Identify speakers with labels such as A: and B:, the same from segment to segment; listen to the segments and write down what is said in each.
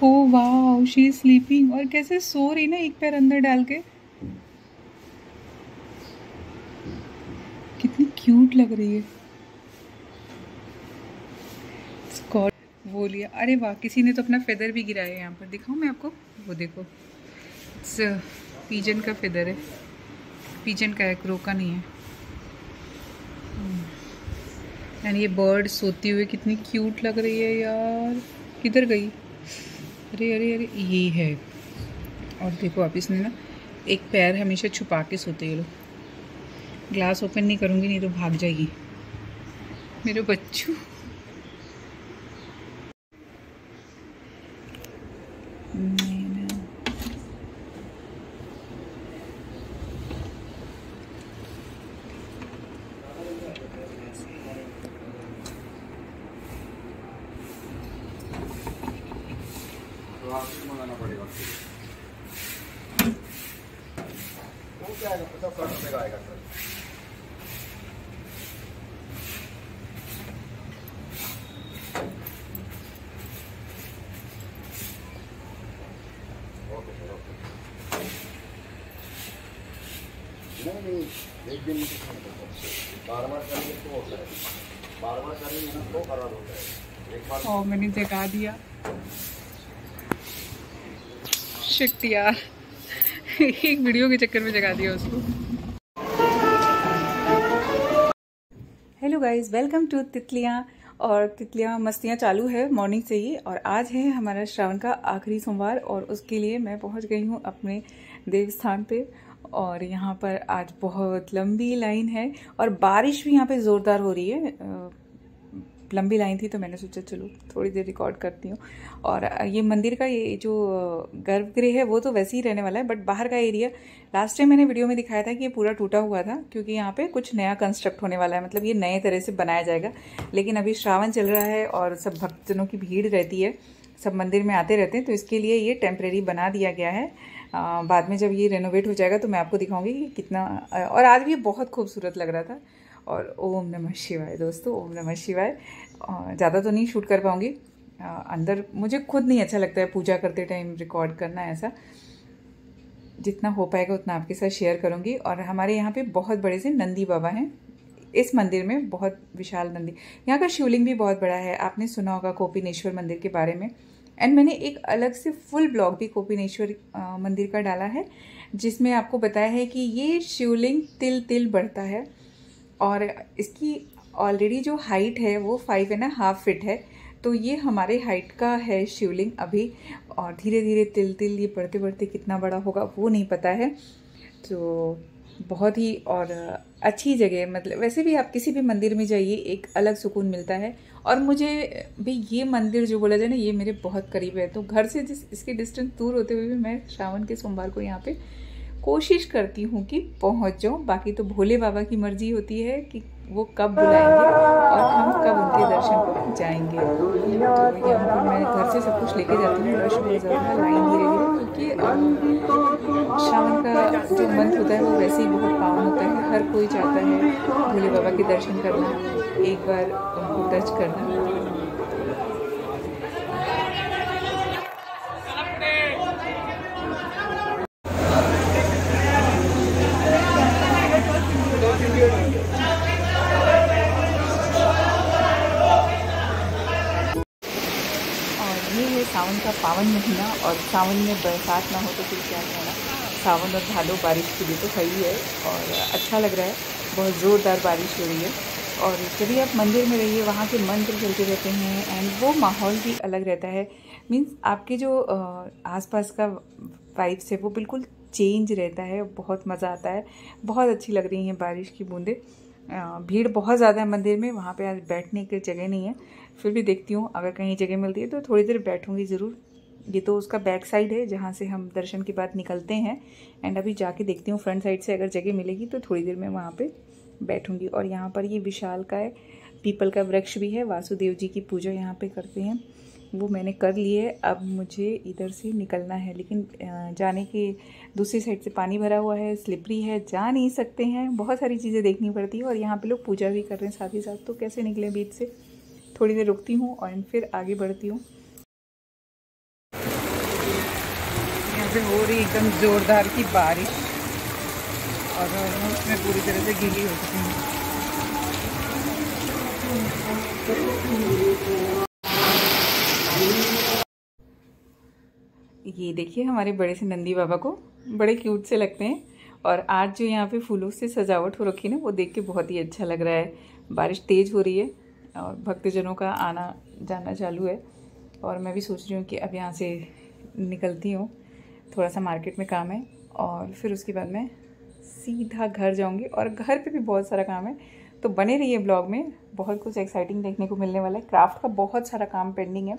A: ओ वाह, she is sleeping. और कैसे सो रही ना, एक पैर अंदर डाल के, कितनी क्यूट लग रही है। स्कॉट वो लिया। अरे वाह, किसी ने तो अपना फेदर भी गिराया है यहाँ पर। दिखाऊँ मैं आपको? वो देखो, इट्स पीजन का फेदर है। पीजन का है, क्रो का नहीं है। एंड ये बर्ड सोती हुई कितनी क्यूट लग रही है यार। किधर गई? अरे अरे अरे, ये है। और देखो आप, इसने ना एक पैर हमेशा छुपा के सोते हैं लोग। ग्लास ओपन नहीं करूँगी, नहीं तो भाग जाएगी मेरे बच्चू।
B: मंगाना पड़ेगा। वो क्या आएगा? 50-60 रुपये का आएगा सर। Okay sir, okay. नहीं, एक दिन में कुछ नहीं करता। बार-बार करेंगे तो होता है। बार-बार करेंगे ना तो खराब होता है। एक बार।
A: और मैंने जगा दिया। शिट यार, एक वीडियो के चक्कर में जगा दिया उसको। हेलो गाइस, वेलकम टू तितलियाँ। और तितलियाँ मस्तियाँ चालू है मॉर्निंग से ही। और आज है हमारा श्रावण का आखिरी सोमवार, और उसके लिए मैं पहुंच गई हूँ अपने देव स्थान पे। और यहाँ पर आज बहुत लंबी लाइन है, और बारिश भी यहाँ पे ज़ोरदार हो रही है। लंबी लाइन थी तो मैंने सोचा चलो थोड़ी देर रिकॉर्ड करती हूँ। और ये मंदिर का ये जो गर्भगृह है वो तो वैसे ही रहने वाला है, बट बाहर का एरिया लास्ट टाइम मैंने वीडियो में दिखाया था कि ये पूरा टूटा हुआ था, क्योंकि यहाँ पे कुछ नया कंस्ट्रक्ट होने वाला है। मतलब ये नए तरह से बनाया जाएगा। लेकिन अभी श्रावण चल रहा है और सब भक्तजनों की भीड़ रहती है, सब मंदिर में आते रहते हैं, तो इसके लिए ये टेम्परेरी बना दिया गया है। बाद में जब ये रेनोवेट हो जाएगा तो मैं आपको दिखाऊंगी कि कितना। और आज भी ये बहुत खूबसूरत लग रहा था। और ओम नमः शिवाय दोस्तों, ओम नमः शिवाय। ज़्यादा तो नहीं शूट कर पाऊँगी, अंदर मुझे खुद नहीं अच्छा लगता है पूजा करते टाइम रिकॉर्ड करना। ऐसा जितना हो पाएगा उतना आपके साथ शेयर करूँगी। और हमारे यहाँ पे बहुत बड़े से नंदी बाबा हैं इस मंदिर में, बहुत विशाल नंदी। यहाँ का शिवलिंग भी बहुत बड़ा है। आपने सुना होगा कोपिनेश्वर मंदिर के बारे में। एंड मैंने एक अलग से फुल ब्लॉग भी कोपिनेश्वर मंदिर का डाला है, जिसमें आपको बताया है कि ये शिवलिंग तिल तिल बढ़ता है। और इसकी ऑलरेडी जो हाइट है वो 5.5 फीट है। तो ये हमारे हाइट का है शिवलिंग अभी, और धीरे धीरे तिल तिल ये बढ़ते बढ़ते कितना बड़ा होगा वो नहीं पता है। तो बहुत ही और अच्छी जगह, मतलब वैसे भी आप किसी भी मंदिर में जाइए एक अलग सुकून मिलता है। और मुझे भी ये मंदिर जो बोला जाए ना, ये मेरे बहुत करीब है। तो घर से इसके डिस्टेंस दूर होते हुए भी मैं श्रावण के सोमवार को यहाँ पे कोशिश करती हूँ कि पहुँच जाऊँ। बाकी तो भोले बाबा की मर्जी होती है कि वो कब बुलाएंगे और हम कब उनके दर्शन पर जाएंगे। तो यहाँ पर मैं घर से सब कुछ लेके जाती हूँ। रश बहुत ज़्यादा है, लाइन धीरे धीरे, क्योंकि श्रावण का जो मंथ होता है वो वैसे ही बहुत पावन होता है। हर कोई चाहता है भोले बाबा के दर्शन करना, एक बार उनको टच करना। सावन का पावन महीना, और सावन में बरसात ना हो तो फिर क्या कहना। सावन और भादो बारिश के लिए तो है ही है, और अच्छा लग रहा है। बहुत ज़ोरदार बारिश हो रही है। और जब भी आप मंदिर में रहिए, वहाँ के मंत्र चलते रहते हैं, एंड वो माहौल भी अलग रहता है। मीन्स आपके जो आसपास का वाइब्स है वो बिल्कुल चेंज रहता है। बहुत मज़ा आता है। बहुत अच्छी लग रही हैं बारिश की बूंदें। भीड़ बहुत ज़्यादा है मंदिर में, वहाँ पे आज बैठने की जगह नहीं है। फिर भी देखती हूँ, अगर कहीं जगह मिलती है तो थोड़ी देर बैठूँगी ज़रूर। ये तो उसका बैक साइड है जहाँ से हम दर्शन के बाद निकलते हैं। एंड अभी जाके देखती हूँ फ्रंट साइड से, अगर जगह मिलेगी तो थोड़ी देर में वहाँ पे बैठूँगी। और यहाँ पर ये विशालकाय पीपल का वृक्ष भी है। वासुदेव जी की पूजा यहाँ पे करते हैं, वो मैंने कर ली है। अब मुझे इधर से निकलना है, लेकिन जाने के दूसरी साइड से पानी भरा हुआ है, स्लिपरी है, जा नहीं सकते हैं। बहुत सारी चीज़ें देखनी पड़ती है, और यहाँ पे लोग पूजा भी कर रहे हैं साथ ही साथ। तो कैसे निकले बीच से। थोड़ी देर रुकती हूँ और फिर आगे बढ़ती हूँ। से हो रही एकदम जोरदार की बारिश और उसमें पूरी तरह से गीली हो चुकी हूँ। ये देखिए हमारे बड़े से नंदी बाबा को, बड़े क्यूट से लगते हैं। और आज जो यहाँ पे फूलों से सजावट हो रखी है ना, वो देख के बहुत ही अच्छा लग रहा है। बारिश तेज़ हो रही है और भक्तजनों का आना जाना चालू है। और मैं भी सोच रही हूँ कि अब यहाँ से निकलती हूँ, थोड़ा सा मार्केट में काम है और फिर उसके बाद मैं सीधा घर जाऊँगी। और घर पे भी बहुत सारा काम है, तो बने रहिए ब्लॉग में, बहुत कुछ एक्साइटिंग देखने को मिलने वाला है। क्राफ्ट का बहुत सारा काम पेंडिंग है,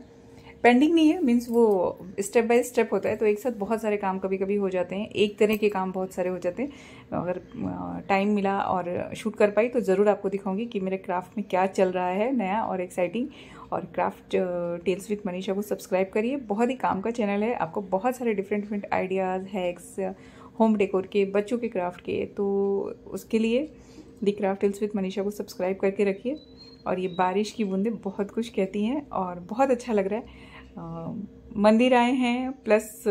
A: पेंडिंग नहीं है मीन्स वो स्टेप बाय स्टेप होता है, तो एक साथ बहुत सारे काम कभी कभी हो जाते हैं, एक तरह के काम बहुत सारे हो जाते हैं। अगर टाइम मिला और शूट कर पाई तो ज़रूर आपको दिखाऊंगी कि मेरे क्राफ्ट में क्या चल रहा है नया और एक्साइटिंग। और क्राफ्ट टेल्स विद मनीषा को सब्सक्राइब करिए, बहुत ही काम का चैनल है, आपको बहुत सारे different ideas, hacks, home decor के, बच्चों के क्राफ्ट के, तो उसके लिए दी क्राफ्ट टेल्स विद मनीषा को सब्सक्राइब करके रखिए। और ये बारिश की बूंदें बहुत कुछ कहती हैं और बहुत अच्छा लग रहा है। मंदिर आए हैं प्लस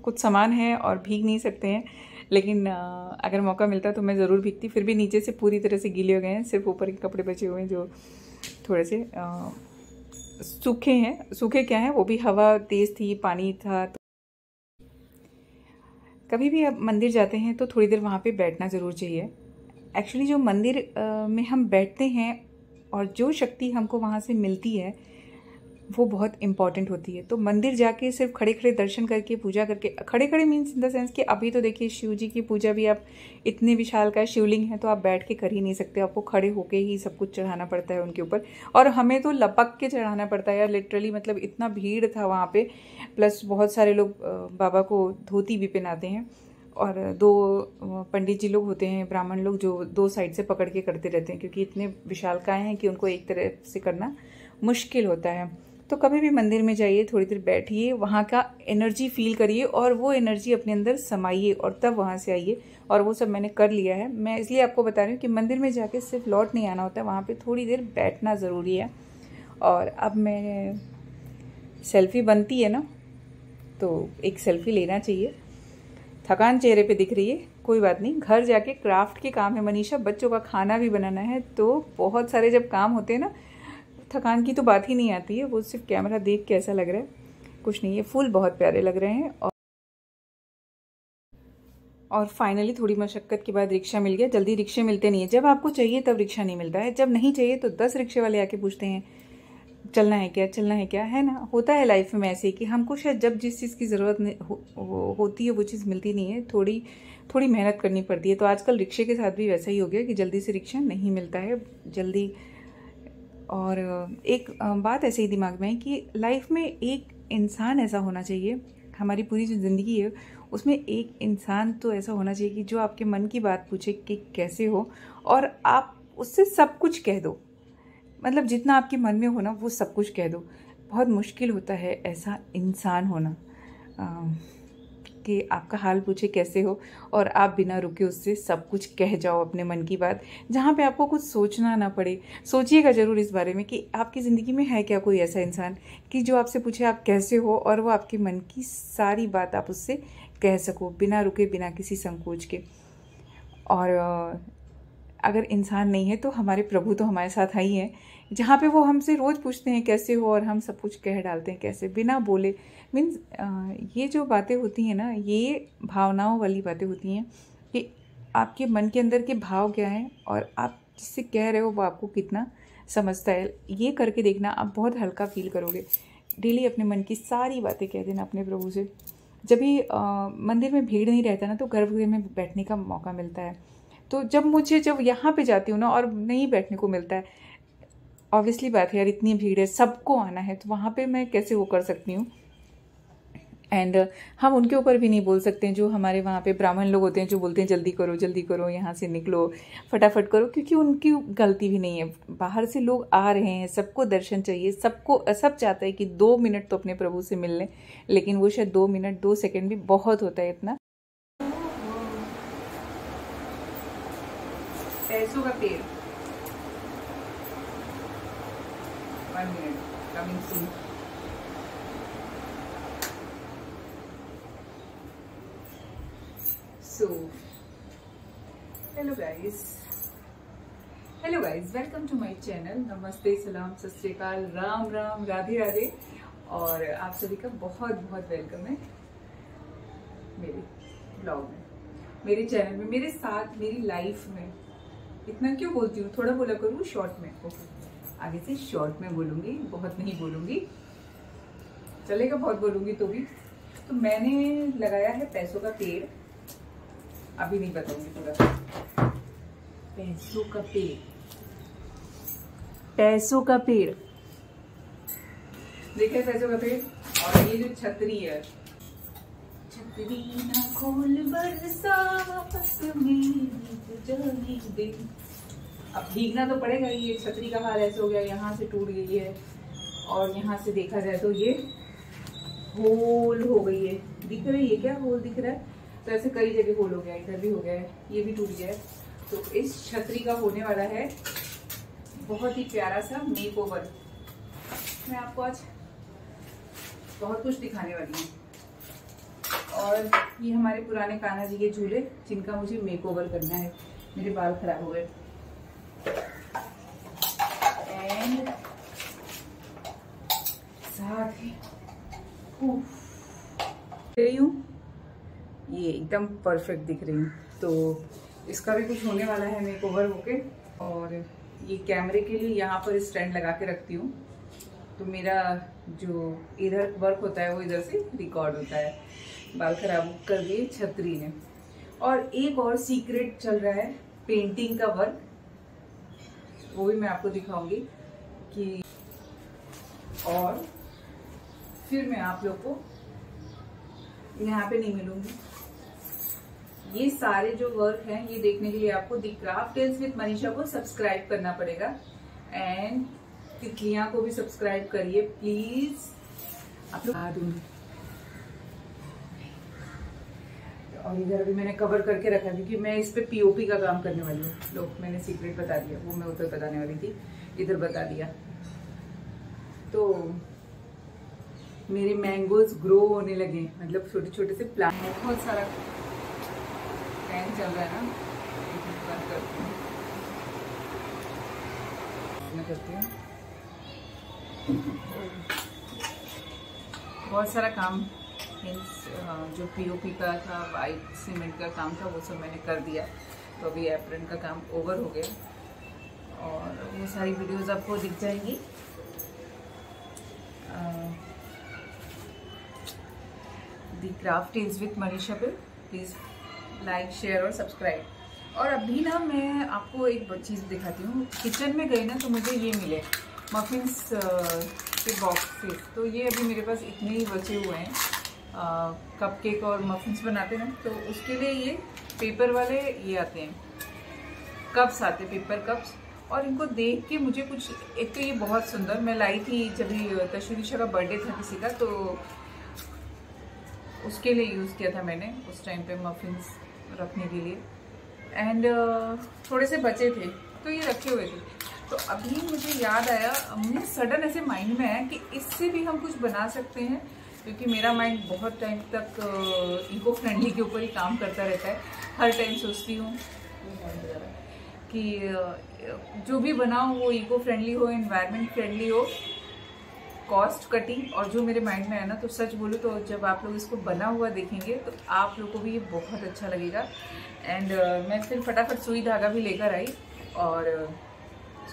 A: कुछ सामान है और भीग नहीं सकते हैं, लेकिन अगर मौका मिलता तो मैं ज़रूर भीगती। फिर भी नीचे से पूरी तरह से गीले हो गए हैं, सिर्फ ऊपर के कपड़े बचे हुए हैं जो थोड़े से सूखे हैं। सूखे क्या हैं, वो भी हवा तेज़ थी, पानी था। तो कभी भी आप मंदिर जाते हैं तो थोड़ी देर वहाँ पे बैठना ज़रूर चाहिए। एक्चुअली जो मंदिर में हम बैठते हैं और जो शक्ति हमको वहाँ से मिलती है वो बहुत इम्पॉर्टेंट होती है। तो मंदिर जाके सिर्फ खड़े खड़े दर्शन करके, पूजा करके, खड़े खड़े मीन्स इन द सेंस कि अभी तो देखिए शिव जी की पूजा भी आप, इतने विशाल का शिवलिंग है तो आप बैठ के कर ही नहीं सकते, आपको खड़े होके ही सब कुछ चढ़ाना पड़ता है उनके ऊपर। और हमें तो लपक के चढ़ाना पड़ता है यार, लिटरली, मतलब इतना भीड़ था वहाँ पे। प्लस बहुत सारे लोग बाबा को धोती भी पहनाते हैं और 2 पंडित जी लोग होते हैं, ब्राह्मण लोग, जो 2 साइड से पकड़ के करते रहते हैं, क्योंकि इतने विशालकाय हैं कि उनको एक तरह से करना मुश्किल होता है। तो कभी भी मंदिर में जाइए, थोड़ी देर बैठिए, वहाँ का एनर्जी फील करिए और वो एनर्जी अपने अंदर समाइए और तब वहाँ से आइए। और वो सब मैंने कर लिया है। मैं इसलिए आपको बता रही हूँ कि मंदिर में जाके सिर्फ लौट नहीं आना होता है, वहाँ पे थोड़ी देर बैठना ज़रूरी है। और अब मैं सेल्फ़ी बनती है ना, तो एक सेल्फ़ी लेना चाहिए। थकान चेहरे पे दिख रही है, कोई बात नहीं, घर जाके क्राफ्ट के काम है मनीषा, बच्चों का खाना भी बनाना है, तो बहुत सारे जब काम होते हैं ना, थकान की तो बात ही नहीं आती है। वो सिर्फ कैमरा देख के ऐसा लग रहा है, कुछ नहीं है। फूल बहुत प्यारे लग रहे हैं। और फाइनली थोड़ी मशक्क़त के बाद रिक्शा मिल गया। जल्दी रिक्शे मिलते नहीं है, जब आपको चाहिए तब रिक्शा नहीं मिलता है, जब नहीं चाहिए तो 10 रिक्शे वाले आके पूछते हैं चलना है क्या, चलना है क्या, है ना। होता है लाइफ में ऐसे कि हमको शायद जब जिस चीज़ की ज़रूरत होती है वो चीज़ मिलती नहीं है, थोड़ी मेहनत करनी पड़ती है। तो आजकल रिक्शे के साथ भी वैसा ही हो गया कि जल्दी से रिक्शा नहीं मिलता है जल्दी। और एक बात ऐसे ही दिमाग में है कि लाइफ में एक इंसान ऐसा होना चाहिए, हमारी पूरी जो ज़िंदगी है उसमें एक इंसान तो ऐसा होना चाहिए कि जो आपके मन की बात पूछे कि कैसे हो, और आप उससे सब कुछ कह दो। मतलब जितना आपके मन में हो ना वो सब कुछ कह दो। बहुत मुश्किल होता है ऐसा इंसान होना कि आपका हाल पूछे कैसे हो और आप बिना रुके उससे सब कुछ कह जाओ अपने मन की बात, जहाँ पे आपको कुछ सोचना ना पड़े। सोचिएगा ज़रूर इस बारे में कि आपकी ज़िंदगी में है क्या कोई ऐसा इंसान कि जो आपसे पूछे आप कैसे हो और वो आपके मन की सारी बात आप उससे कह सको बिना रुके, बिना किसी संकोच के। और अगर इंसान नहीं है तो हमारे प्रभु तो हमारे साथ ही हैं, जहाँ पे वो हमसे रोज़ पूछते हैं कैसे हो और हम सब कुछ कह डालते हैं कैसे, बिना बोले। मीन्स ये जो बातें होती हैं ना, ये भावनाओं वाली बातें होती हैं कि आपके मन के अंदर के भाव क्या हैं और आप जिससे कह रहे हो वो आपको कितना समझता है। ये करके देखना, आप बहुत हल्का फील करोगे। डेली अपने मन की सारी बातें कह देना अपने प्रभु से। जब भी मंदिर में भीड़ नहीं रहता ना तो गर्भगृह में बैठने का मौका मिलता है। तो जब यहाँ पे जाती हूँ ना और नहीं बैठने को मिलता है, ऑब्वियसली बात है यार, इतनी भीड़ है, सबको आना है, तो वहाँ पे मैं कैसे वो कर सकती हूँ। एंड हम उनके ऊपर भी नहीं बोल सकते हैं जो हमारे वहाँ पे ब्राह्मण लोग होते हैं जो बोलते हैं जल्दी करो यहाँ से निकलो, फटाफट करो, क्योंकि उनकी गलती भी नहीं है। बाहर से लोग आ रहे हैं, सबको दर्शन चाहिए, सब चाहता है कि 2 मिनट तो अपने प्रभु से मिल लें, लेकिन वो शायद 2 मिनट 2 सेकेंड भी बहुत होता है इतना। पैसों का पेड़, 1 minute coming soon. Guys, hello guys, welcome to my channel. नमस्ते, सलाम, सत श्री अकाल, राम राम, राधे राधे। और आप सभी का बहुत बहुत वेलकम है मेरे ब्लॉग में, मेरे चैनल में, मेरे साथ, मेरी लाइफ में। इतना क्यों बोलती हूँ, थोड़ा बोला करूँ शॉर्ट में। आगे से शॉर्ट में बोलूँगी, बहुत नहीं बोलूँगी, चलेगा बहुत बोलूँगी तो भी। तो मैंने लगाया है पैसों का पेड़, अभी नहीं बताऊंगी पूरा। पैसों का पेड़, पैसों का पेड़, देखिए पैसों का पेड़। और ये जो छतरी है, छतरी ना खोल बरसात में जाने दे। अब भीगना तो पड़ेगा। ये छतरी का हाल ऐसे हो गया, यहाँ से टूट गई है और यहाँ से देखा जाए तो ये होल हो गई है। दिख रही है क्या, होल दिख रहा है? तो ऐसे कई जगह होल हो गया, इधर भी हो गया है, ये भी टूट गया है। तो इस छतरी का होने वाला है बहुत ही प्यारा सा मेक ओवर। मैं आपको आज बहुत कुछ दिखाने वाली हूँ। और ये हमारे पुराने कान्हा जी के झूले, जिनका मुझे मेक ओवर करना है। मेरे बाल खराब हो गए एंड साथ ही रही हूँ, ये एकदम परफेक्ट दिख रही हूँ। तो इसका भी कुछ होने वाला है मेक ओवर होके। और ये कैमरे के लिए यहाँ पर स्टैंड लगा के रखती हूँ, तो मेरा जो इधर वर्क होता है वो इधर से रिकॉर्ड होता है। बाल खराब कर दिए छतरी ने। और एक और सीक्रेट चल रहा है पेंटिंग का वर्क, वो भी मैं आपको दिखाऊंगी कि। और फिर मैं आप लोग को यहाँ पे नहीं मिलूंगी। ये सारे जो वर्क हैं, ये देखने के लिए आपको दी क्राफ्ट टेल्स विद मनीषा को सब्सक्राइब करना पड़ेगा। एंड तितलियां को भी सब्सक्राइब करिए प्लीज। आप लोग आ दूंगी। और इधर भी मैंने कवर करके रखा, क्योंकि मैं इस पे पीओपी का काम करने वाली हूँ। लोग, मैंने सीक्रेट बता दिया, वो मैं उधर बताने वाली थी, इधर बता दिया। तो मेरे मैंगोज ग्रो होने लगे, मतलब छोटे छोटे से प्लांट। बहुत सारा फैन चल रहा है ना, मैं करती हूँ। बहुत सारा काम, जो पीओपी का था, वाइट सीमेंट का काम था, वो सब मैंने कर दिया। तो अभी एप्रन का काम ओवर हो गया और वो सारी वीडियोस आपको दिख जाएंगी। दी क्राफ्ट टेल्स विद मनीषा पे प्लीज़ लाइक, शेयर और सब्सक्राइब। और अभी ना मैं आपको एक चीज़ दिखाती हूँ। किचन में गई ना तो मुझे ये मिले मफिन्स के बॉक्सेस। तो ये अभी मेरे पास इतने ही बचे हुए हैं। कपकेक और मफिन्स बनाते हैं, तो उसके लिए ये पेपर वाले ये आते हैं, कप्स आते हैं, पेपर कप्स। और इनको देख के मुझे कुछ, एक तो ये बहुत सुंदर, मैं लाई थी जब तशवीशा का बर्थडे था किसी का, तो उसके लिए यूज़ किया था मैंने उस टाइम पे मफिन्स रखने के लिए। एंड थोड़े से बचे थे तो ये रखे हुए थे। तो अभी मुझे याद आया, मुझे सडन ऐसे माइंड में आया कि इससे भी हम कुछ बना सकते हैं, क्योंकि मेरा माइंड बहुत टाइम तक इको फ्रेंडली के ऊपर ही काम करता रहता है। हर टाइम सोचती हूँ कि जो भी बनाओ वो इको फ्रेंडली हो, एनवायरनमेंट फ्रेंडली हो, कॉस्ट कटिंग। और जो मेरे माइंड में है ना, तो सच बोलूँ तो जब आप लोग इसको बना हुआ देखेंगे तो आप लोग को भी ये बहुत अच्छा लगेगा। एंड मैं फिर फटाफट सुई धागा भी लेकर आई और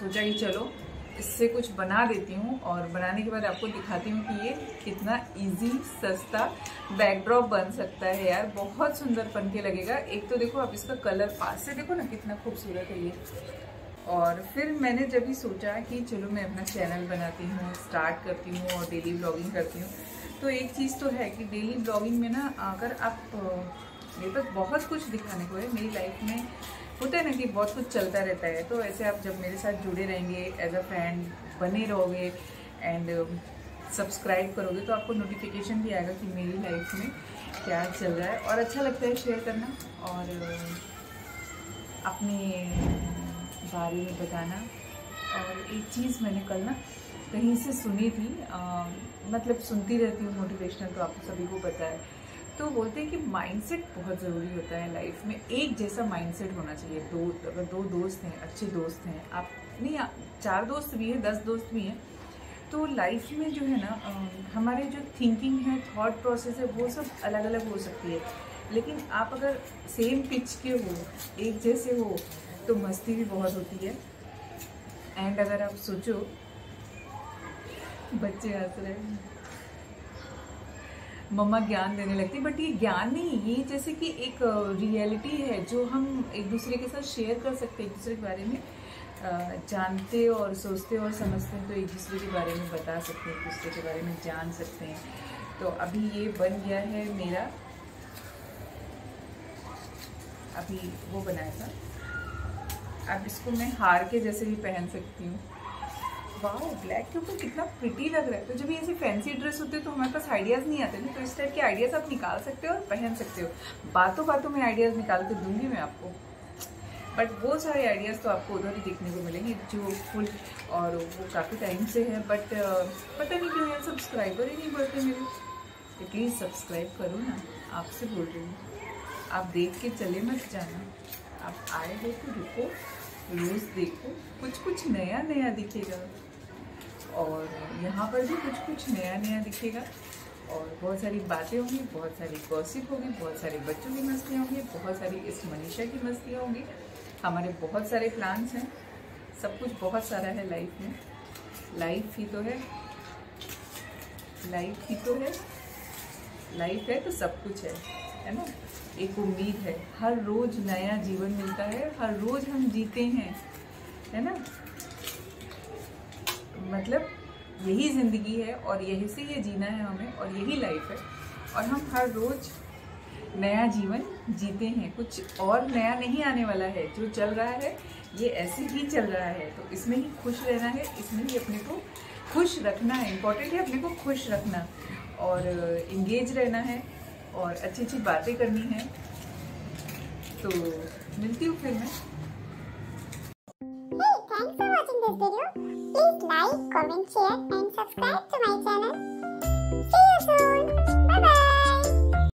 A: सोचा कि चलो इससे कुछ बना देती हूँ। और बनाने के बाद आपको दिखाती हूँ कि ये कितना इजी, सस्ता बैकड्रॉप बन सकता है यार। बहुत सुंदर बन के लगेगा। एक तो देखो आप इसका कलर पास से देखो ना, कितना खूबसूरत है ये। और फिर मैंने जब भी सोचा कि चलो मैं अपना चैनल बनाती हूँ, स्टार्ट करती हूँ और डेली ब्लॉगिंग करती हूँ, तो एक चीज़ तो है कि डेली ब्लॉगिंग में ना, अगर आप, मेरे पास बहुत कुछ दिखाने को है। मेरी लाइफ में होता है ना कि बहुत कुछ चलता रहता है, तो ऐसे आप जब मेरे साथ जुड़े रहेंगे, एज अ फ्रेंड बने रहोगे एंड सब्सक्राइब करोगे, तो आपको नोटिफिकेशन भी आएगा कि मेरी लाइफ में क्या चल रहा है। और अच्छा लगता है शेयर करना और अपने बारे में बताना। और एक चीज़ मैंने कल ना कहीं से सुनी थी, मतलब सुनती रहती हूँ मोटिवेशनल, तो आपको सभी को पता है। तो बोलते हैं कि माइंडसेट बहुत ज़रूरी होता है लाइफ में। एक जैसा माइंडसेट होना चाहिए। अगर दो दोस्त हैं, अच्छे दोस्त हैं, आप नहीं 4 दोस्त भी हैं, 10 दोस्त भी हैं, तो लाइफ में जो है ना हमारे जो थिंकिंग है, थॉट प्रोसेस है, वो सब अलग अलग हो सकती है। लेकिन आप अगर सेम पिच के हो, एक जैसे हो, तो मस्ती भी बहुत होती है। एंड अगर आप सोचो, बच्चे हंस रहे हैं, मम्मा ज्ञान देने लगती, बट ये ज्ञान नहीं, ये जैसे कि एक रियलिटी है जो हम एक दूसरे के साथ शेयर कर सकते हैं, एक दूसरे के बारे में जानते और सोचते और समझते हैं, तो एक दूसरे के बारे में बता सकते हैं, एक दूसरे के बारे में जान सकते हैं। तो अभी ये बन गया है मेरा, अभी वो बनाया था, अब इसको मैं हार के जैसे भी पहन सकती हूँ। वाह, ब्लैक के ऊपर कितना प्रिटी लग रहा है। तो जब ये ऐसे फैंसी ड्रेस होते हैं तो हमारे पास आइडियाज़ नहीं आते ना, तो इस टाइप के आइडियाज़ आप निकाल सकते हो और पहन सकते हो। बातों बातों में आइडियाज़ निकाल के दूंगी मैं आपको, बट वो सारे आइडियाज़ तो आपको उधर ही देखने को मिलेंगे जो फुल, और वो काफ़ी टाइम से है, बट पता नहीं क्यों यार सब्सक्राइबर ही नहीं बढ़ते मेरे। तो प्लीज़ सब्सक्राइब करो ना, आपसे बोल रही हूँ। आप देख के चले मत जाना, आप आए हो तो रुको, रोज़ देखो, कुछ कुछ नया नया दिखेगा, और यहाँ पर भी कुछ कुछ नया नया दिखेगा, और बहुत सारी बातें होंगी, बहुत सारी गॉसिप होगी, बहुत सारे बच्चों की मस्तियाँ होंगी, बहुत सारी इस मनीषा की मस्तियाँ होंगी। हमारे बहुत सारे प्लान्स हैं, सब कुछ बहुत सारा है लाइफ में। लाइफ ही तो है, लाइफ ही तो है, लाइफ है तो सब कुछ है ना। एक उम्मीद है, हर रोज नया जीवन मिलता है, हर रोज हम जीते हैं, है ना। मतलब यही ज़िंदगी है और यही से ये जीना है हमें, और यही लाइफ है, और हम हर रोज नया जीवन जीते हैं। कुछ और नया नहीं आने वाला है, जो चल रहा है ये ऐसे ही चल रहा है, तो इसमें ही खुश रहना है, इसमें ही अपने को खुश रखना है। इम्पोर्टेंट है अपने को खुश रखना, और इंगेज रहना है, और अच्छी अच्छी बातें करनी है। तो मिलती हूँ फिर मैं।
C: Hey, thanks for watching this video. Please like, comment, share and subscribe to my channel.